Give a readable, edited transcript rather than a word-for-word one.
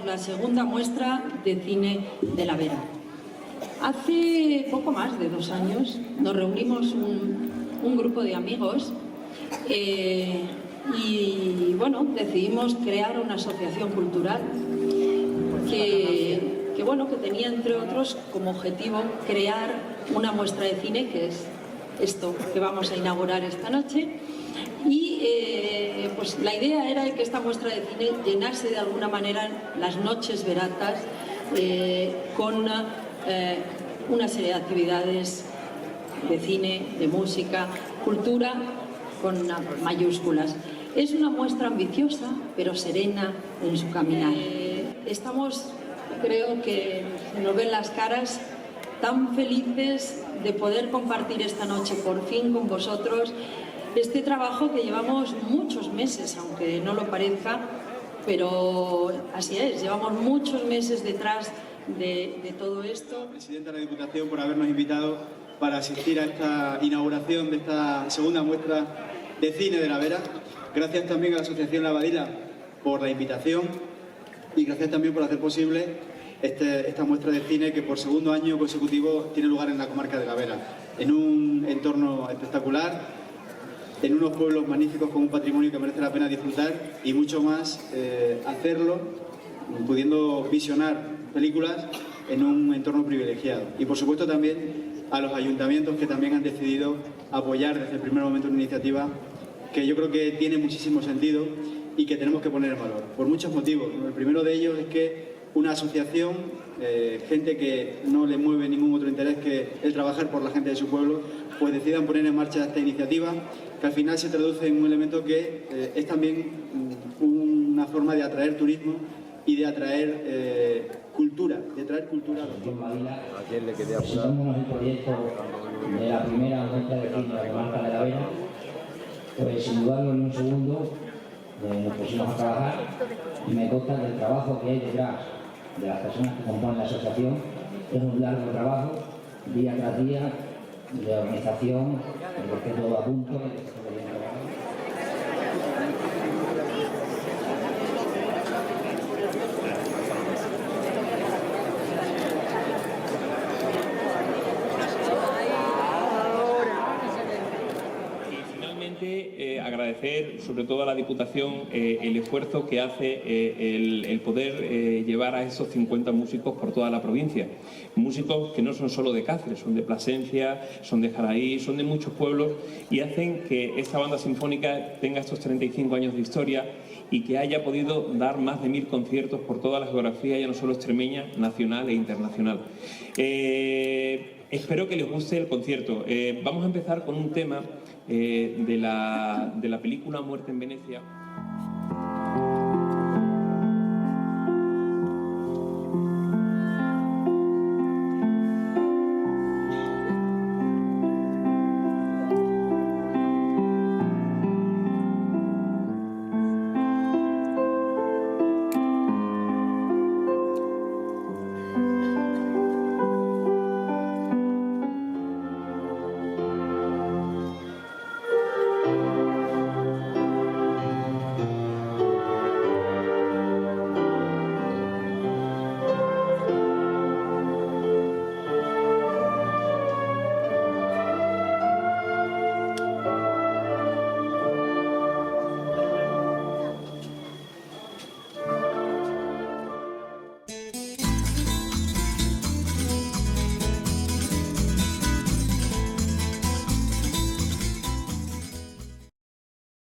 la segunda muestra de cine de la Vera. Hace poco más de 2 años nos reunimos un grupo de amigos y bueno, decidimos crear una asociación cultural que tenía entre otros como objetivo crear una muestra de cine, que es esto que vamos a inaugurar esta noche. Y pues la idea era que esta muestra de cine llenase de alguna manera las noches veratas con una serie de actividades de cine, de música, cultura con mayúsculas. Es una muestra ambiciosa, pero serena en su caminar. Estamos, creo que nos ven las caras, tan felices de poder compartir esta noche por fin con vosotros este trabajo que llevamos muchos meses, aunque no lo parezca, pero así es, llevamos muchos meses detrás de todo esto. Presidenta de la Diputación, por habernos invitado para asistir a esta inauguración de esta segunda muestra de cine de la Vera. Gracias también a la Asociación La Badila por la invitación y gracias también por hacer posible esta muestra de cine que por segundo año consecutivo tiene lugar en la comarca de la Vera, en un entorno espectacular, en unos pueblos magníficos con un patrimonio que merece la pena disfrutar y mucho más hacerlo pudiendo visionar películas en un entorno privilegiado. Y por supuesto también a los ayuntamientos que también han decidido apoyar desde el primer momento una iniciativa que yo creo que tiene muchísimo sentido y que tenemos que poner en valor, por muchos motivos. El primero de ellos es que una asociación, gente que no le mueve ningún otro interés que el trabajar por la gente de su pueblo, pues decidan poner en marcha esta iniciativa, que al final se traduce en un elemento que es también una forma de atraer turismo y de atraer cultura, de traer cultura a los pueblos. Somos el proyecto de la primera muestra de cine de la comarca de la Vera, pues sin dudarlo ni un segundo nos pusimos a trabajar y me consta del trabajo que hay detrás de las personas que componen la asociación. Es un largo trabajo, día tras día, de organización, de que todo a punto, de que todo bien trabajado. Agradecer sobre todo a la Diputación el esfuerzo que hace el poder llevar a esos 50 músicos por toda la provincia. Músicos que no son solo de Cáceres, son de Plasencia, son de Jaraí, son de muchos pueblos y hacen que esta banda sinfónica tenga estos 35 años de historia y que haya podido dar más de 1000 conciertos por toda la geografía, ya no solo extremeña, nacional e internacional. Espero que les guste el concierto. Vamos a empezar con un tema de la película Muerte en Venecia.